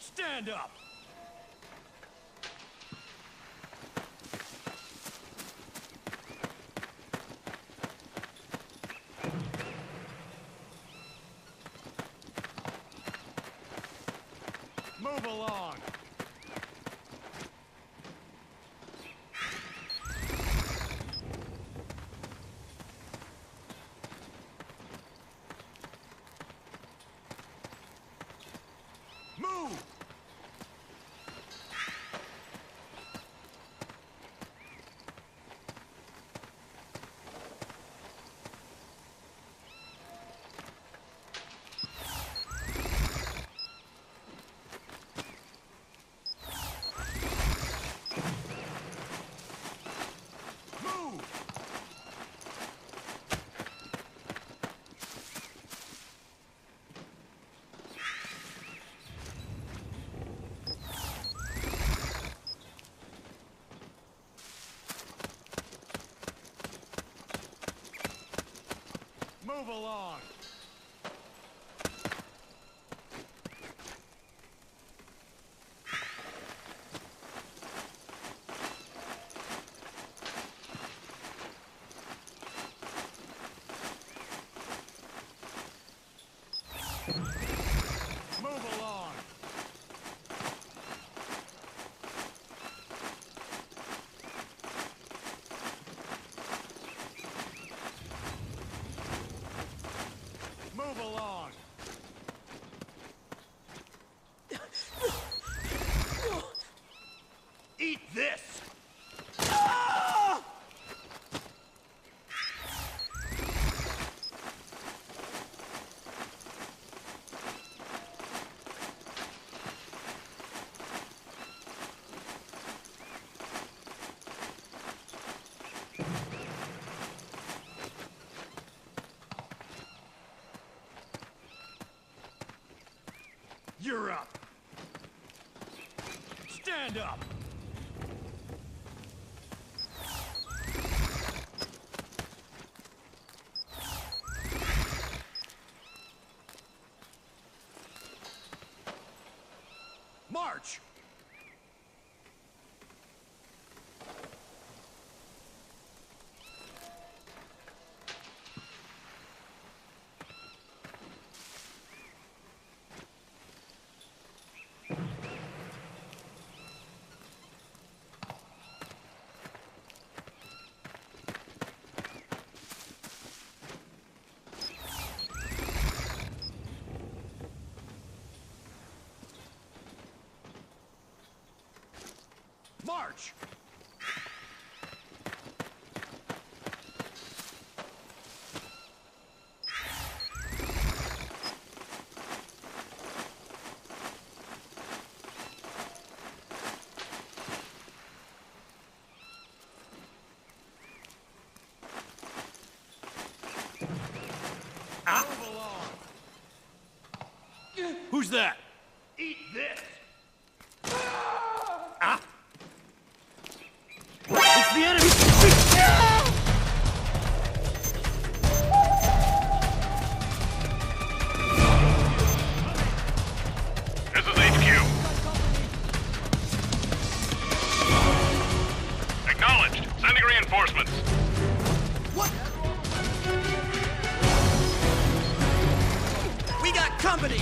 Stand up! Move along! Move! Move along! Move along! Move along! Eat this! Ah! You're up! Stand up! March! March! Move along. Who's that? Eat this! Ah! It's the enemy! This is HQ. Acknowledged. Sending reinforcements. What? We got company!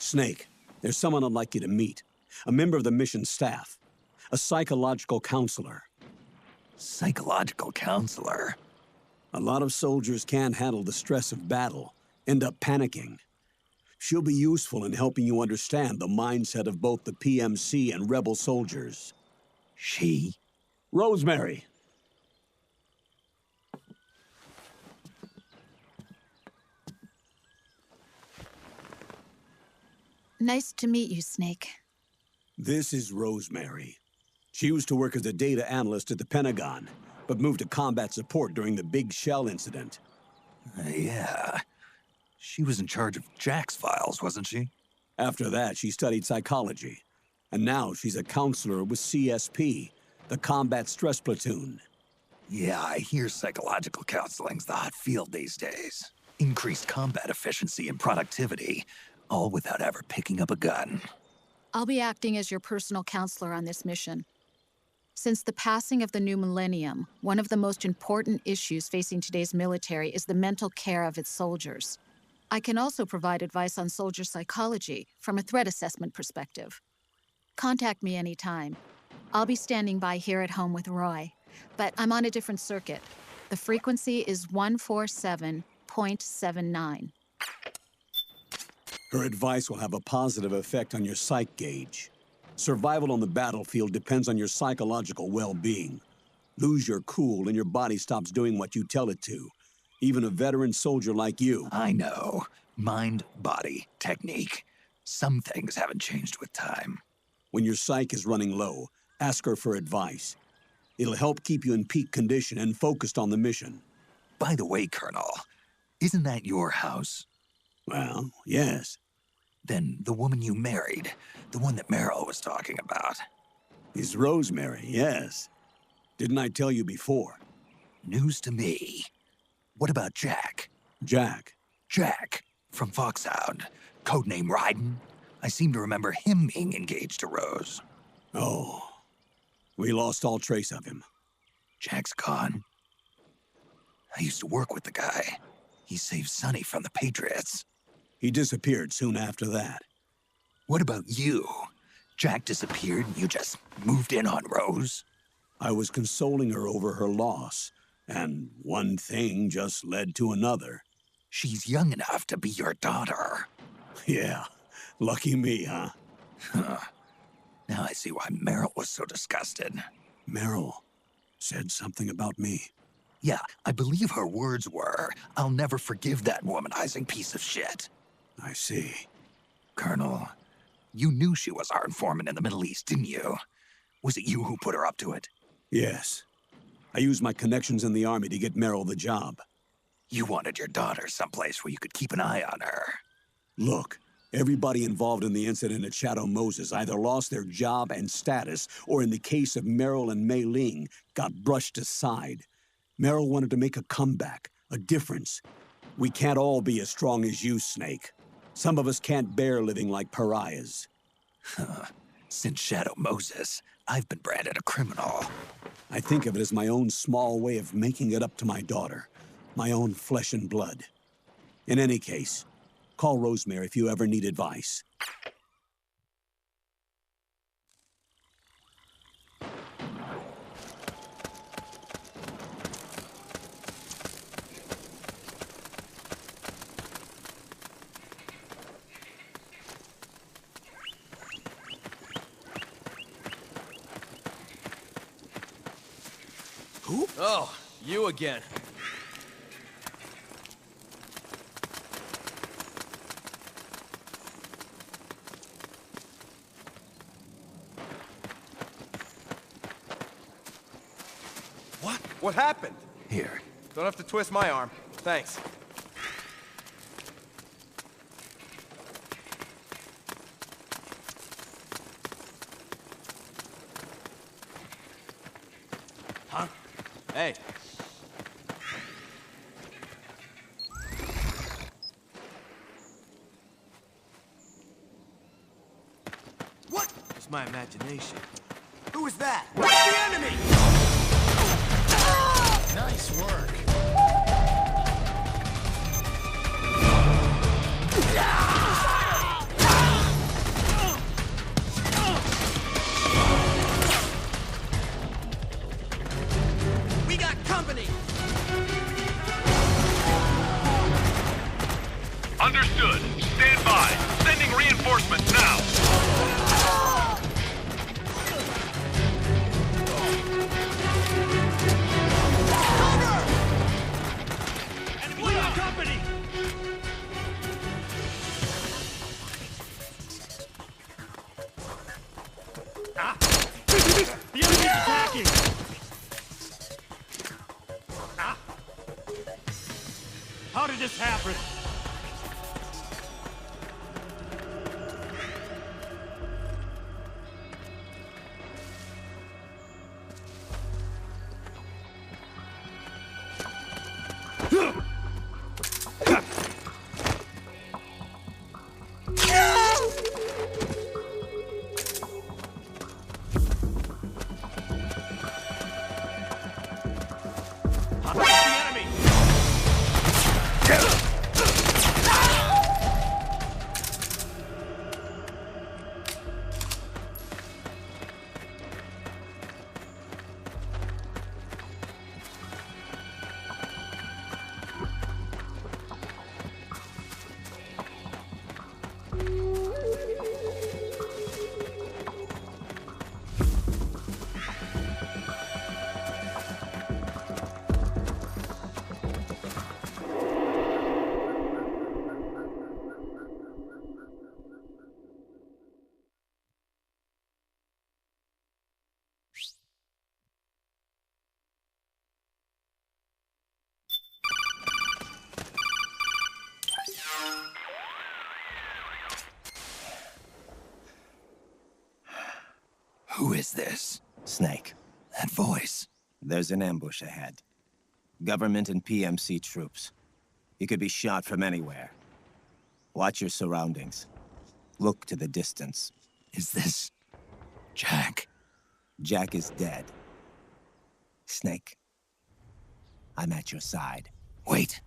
Snake, there's someone I'd like you to meet. A member of the mission staff. A psychological counselor. Psychological counselor? A lot of soldiers can't handle the stress of battle, end up panicking. She'll be useful in helping you understand the mindset of both the PMC and rebel soldiers. She? Rosemary. Nice to meet you, Snake. This is Rosemary. She used to work as a data analyst at the Pentagon, but moved to combat support during the Big Shell incident. Yeah. She was in charge of Jack's files, wasn't she? After that, she studied psychology. And now she's a counselor with CSP, the Combat Stress Platoon. Yeah, I hear psychological counseling's the hot field these days. Increased combat efficiency and productivity, all without ever picking up a gun. I'll be acting as your personal counselor on this mission. Since the passing of the new millennium, one of the most important issues facing today's military is the mental care of its soldiers. I can also provide advice on soldier psychology from a threat assessment perspective. Contact me anytime. I'll be standing by here at home with Roy, but I'm on a different circuit. The frequency is 147.79. Her advice will have a positive effect on your psych gauge. Survival on the battlefield depends on your psychological well-being. Lose your cool and your body stops doing what you tell it to. Even a veteran soldier like you. I know. Mind, body, technique. Some things haven't changed with time. When your psyche is running low, ask her for advice. It'll help keep you in peak condition and focused on the mission. By the way, Colonel, isn't that your house? Well, yes. Then the woman you married, the one that Meryl was talking about. Is Rosemary, yes. Didn't I tell you before? News to me. What about Jack? Jack. Jack, from Foxhound. Codename Ryden. I seem to remember him being engaged to Rose. Oh. We lost all trace of him. Jack's gone. I used to work with the guy. He saved Sonny from the Patriots. He disappeared soon after that. What about you? Jack disappeared and you just moved in on Rose? I was consoling her over her loss, and one thing just led to another. She's young enough to be your daughter. Yeah, lucky me, huh? Huh. Now I see why Meryl was so disgusted. Meryl said something about me. Yeah, I believe her words were, "I'll never forgive that womanizing piece of shit." I see. Colonel, you knew she was our informant in the Middle East, didn't you? Was it you who put her up to it? Yes. I used my connections in the Army to get Meryl the job. You wanted your daughter someplace where you could keep an eye on her. Look, everybody involved in the incident at Shadow Moses either lost their job and status, or in the case of Meryl and Mei Ling, got brushed aside. Meryl wanted to make a comeback, a difference. We can't all be as strong as you, Snake. Some of us can't bear living like pariahs. Since Shadow Moses, I've been branded a criminal. I think of it as my own small way of making it up to my daughter, my own flesh and blood. In any case, call Rosemary if you ever need advice. Who? Oh, you again. What? What happened? Here. Don't have to twist my arm. Thanks. Huh? Hey. What? It's my imagination. Who is that? It's the enemy! Nice work. The enemy's attacking! How did this happen? Who is this? Snake. That voice. There's an ambush ahead. Government and PMC troops. You could be shot from anywhere. Watch your surroundings. Look to the distance. Is this... Jack? Jack is dead. Snake. I'm at your side. Wait.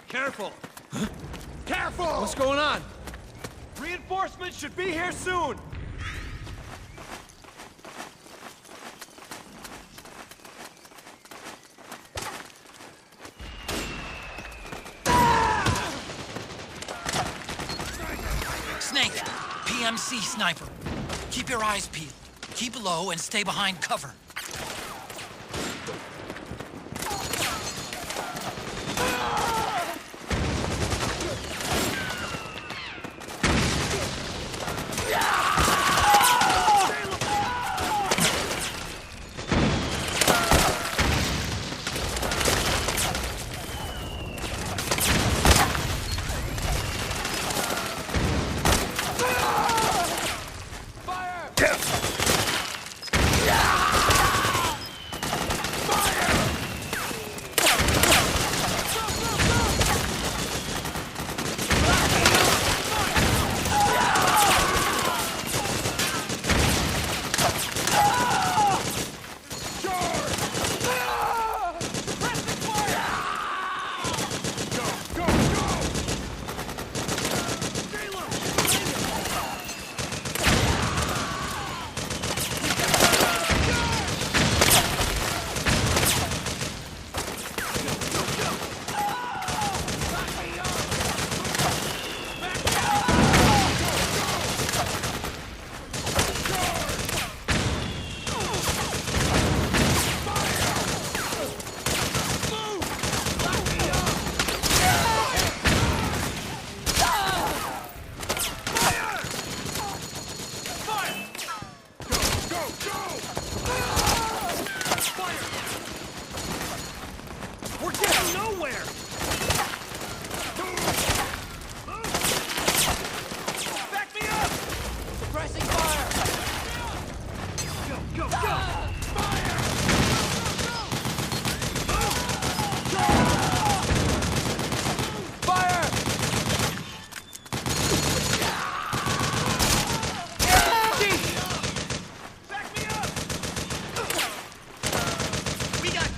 Careful! Huh? Careful! What's going on? Reinforcements should be here soon! Snake, PMC sniper. Keep your eyes peeled. Keep low and stay behind cover.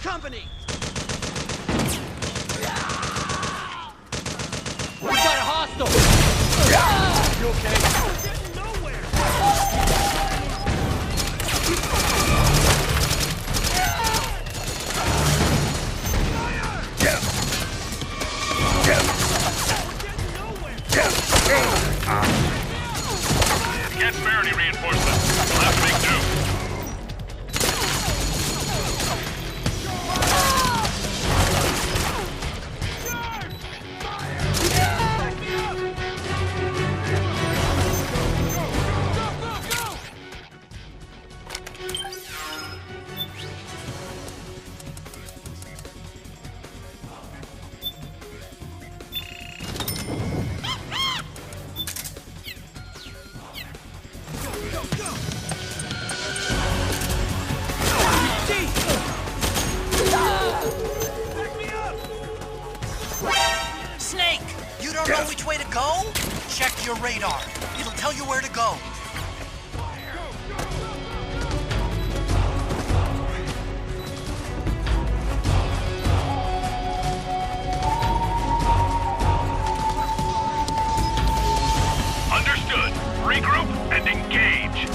Company! We got a hostile! You okay? We're getting nowhere! We're getting nowhere! transparency reinforcements. We'll have to make do. Snake, you don't know which way to go? Check your radar. It'll tell you where to go. Understood. Regroup and engage.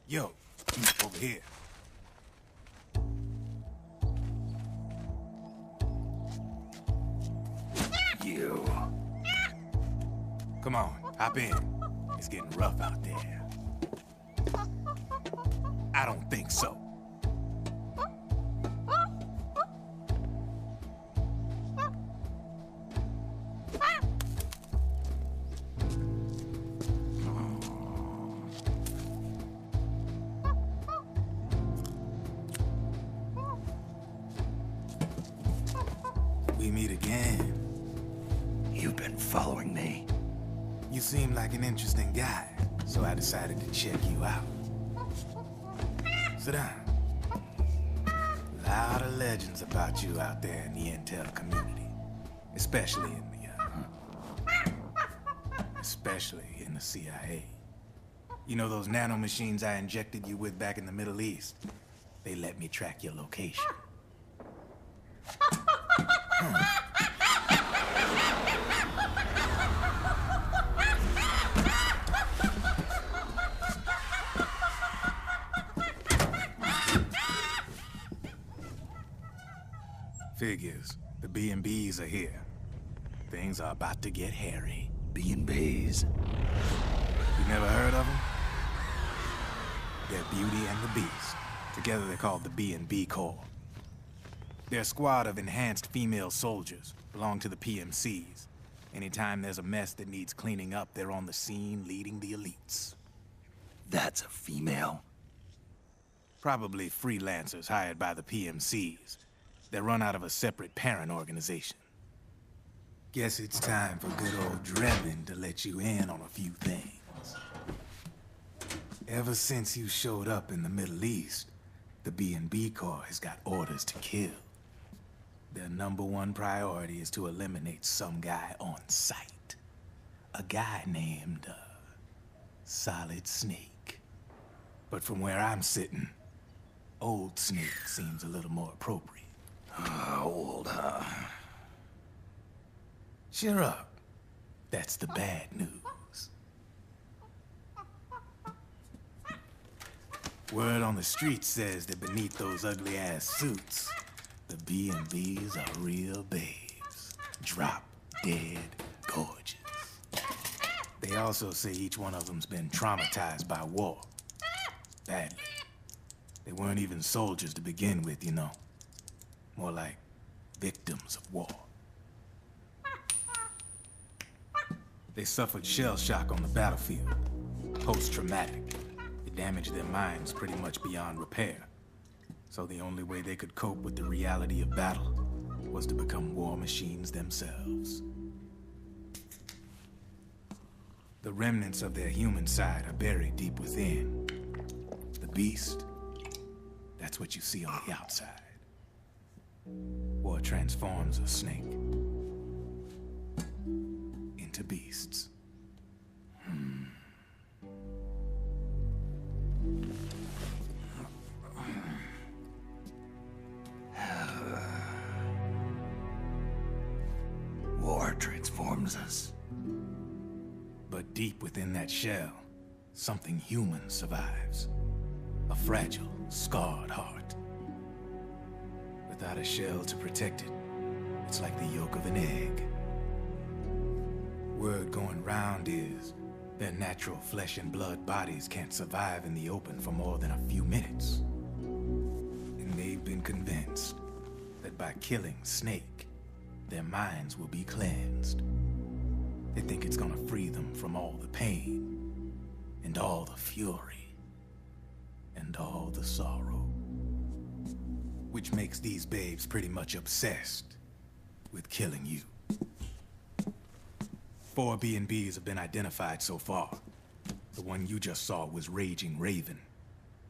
Yo, over here. You. Come on, hop in. It's getting rough out there. I don't think so. We meet again. You've been following me. You seem like an interesting guy, so I decided to check you out. Sit down. A lot of legends about you out there in the intel community, especially in the CIA. You know those nanomachines I injected you with back in the Middle East? They let me track your location. Figures. The B&Bs are here. Things are about to get hairy. B&Bs. You never heard of them? They're Beauty and the Beast. Together they're called the B&B Corps. They're a squad of enhanced female soldiers, belong to the PMCs. Anytime there's a mess that needs cleaning up, they're on the scene leading the elites. That's a female. Probably freelancers hired by the PMCs. They run out of a separate parent organization. Guess it's time for good old Drebin to let you in on a few things. Ever since you showed up in the Middle East, the B&B Corps has got orders to kill. Their #1 priority is to eliminate some guy on sight. A guy named, Solid Snake. But from where I'm sitting, Old Snake seems a little more appropriate. Old, huh? Cheer up. That's the bad news. Word on the street says that beneath those ugly-ass suits, the B&Bs are real babes. Drop dead gorgeous. They also say each one of them's been traumatized by war. Badly. They weren't even soldiers to begin with, you know. More like victims of war. They suffered shell shock on the battlefield. Post-traumatic. It damaged their minds pretty much beyond repair. So the only way they could cope with the reality of battle was to become war machines themselves. The remnants of their human side are buried deep within. The beast, that's what you see on the outside. War transforms a snake into beasts. War transforms us. But deep within that shell, something human survives. A fragile, scarred heart. Without a shell to protect it, it's like the yolk of an egg. Word going round is their natural flesh and blood bodies can't survive in the open for more than a few minutes. And they've been convinced that by killing Snake, their minds will be cleansed. They think it's gonna free them from all the pain, and all the fury, and all the sorrow. Which makes these babes pretty much obsessed with killing you. 4 B&Bs have been identified so far. The one you just saw was Raging Raven.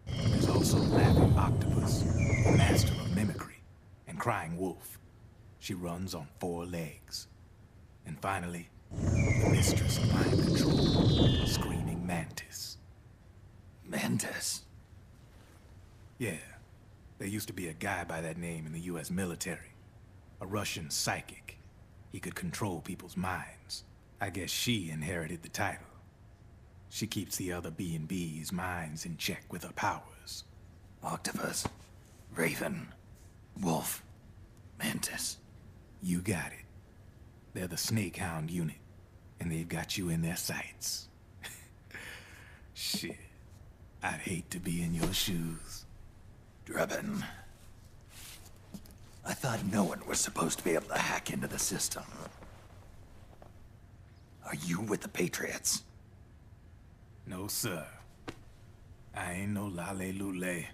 There's also Laughing Octopus, the master of mimicry, and Crying Wolf. She runs on 4 legs. And finally, the mistress of mind control, Screaming Mantis. Mantis? Yeah, there used to be a guy by that name in the US military. A Russian psychic. He could control people's minds. I guess she inherited the title. She keeps the other B&B's minds in check with her powers. Octopus, Raven, Wolf, Mantis. You got it. They're the Snake Hound unit, and they've got you in their sights. Shit, I'd hate to be in your shoes. Drebin, I thought no one was supposed to be able to hack into the system. Are you with the Patriots? No, sir. I ain't no lale-lule.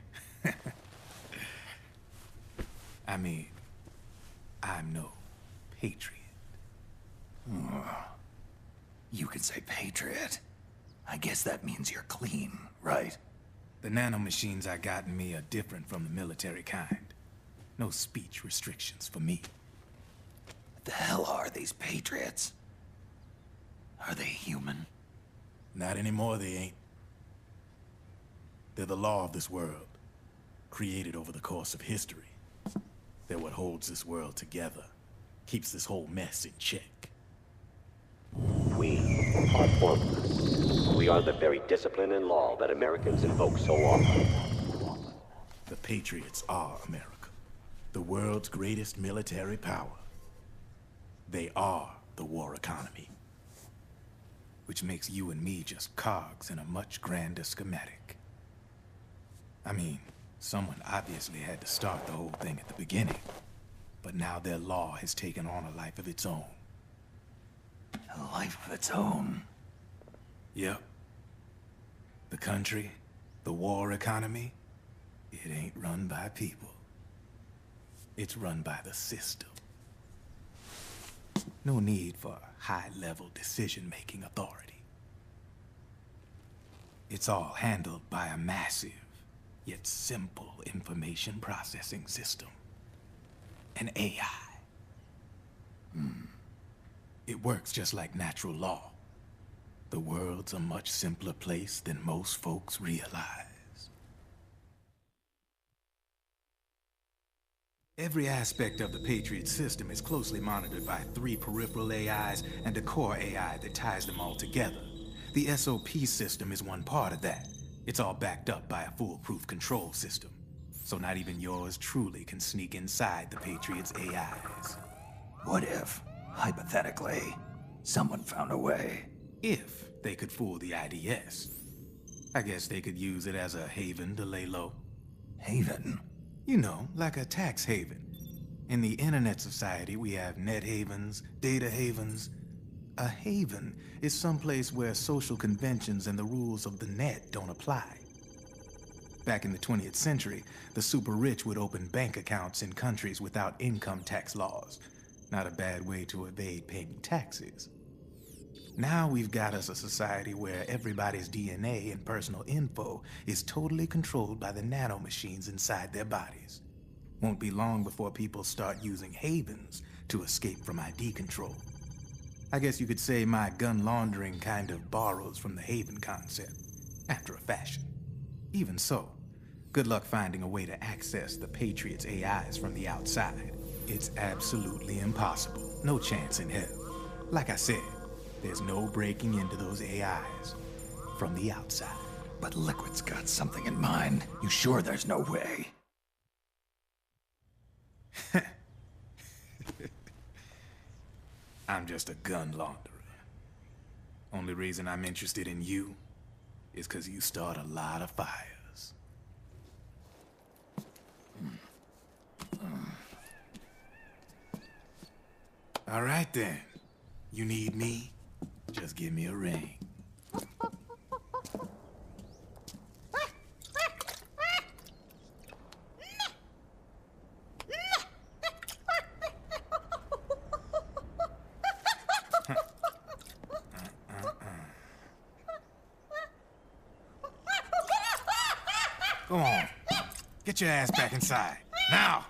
I mean, I'm no patriot. You can say Patriot. I guess that means you're clean, right? The nanomachines I got in me are different from the military kind. No speech restrictions for me. What the hell are these Patriots? Are they human? Not anymore, they ain't. They're the law of this world, created over the course of history. They're what holds this world together, keeps this whole mess in check. We are formless. We are the very discipline and law that Americans invoke so often. The Patriots are America, the world's greatest military power. They are the war economy, which makes you and me just cogs in a much grander schematic. I mean, someone obviously had to start the whole thing at the beginning, but now their law has taken on a life of its own. A life of its own. Yep. The country, the war economy, it ain't run by people. It's run by the system. No need for high-level decision-making authority. It's all handled by a massive, yet simple information processing system. An AI. It works just like natural law. The world's a much simpler place than most folks realize. Every aspect of the Patriot system is closely monitored by 3 peripheral AIs and a core AI that ties them all together. The SOP system is one part of that. It's all backed up by a foolproof control system. So not even yours truly can sneak inside the Patriots' AIs. What if, hypothetically, someone found a way? If they could fool the IDS. I guess they could use it as a haven to lay low. Haven? You know, like a tax haven. In the internet society, we have net havens, data havens. A haven is someplace where social conventions and the rules of the net don't apply. Back in the 20th century, the super rich would open bank accounts in countries without income tax laws. Not a bad way to evade paying taxes. Now we've got us a society where everybody's DNA and personal info is totally controlled by the nanomachines inside their bodies. Won't be long before people start using havens to escape from ID control. I guess you could say my gun laundering kind of borrows from the haven concept, after a fashion. Even so, good luck finding a way to access the Patriots' AIs from the outside. It's absolutely impossible. No chance in hell. Like I said, there's no breaking into those AIs from the outside. But Liquid's got something in mind. You sure there's no way? I'm just a gun launderer. Only reason I'm interested in you is because you start a lot of fires. All right then. You need me? Just give me a ring. Go on. Get your ass back inside. Now!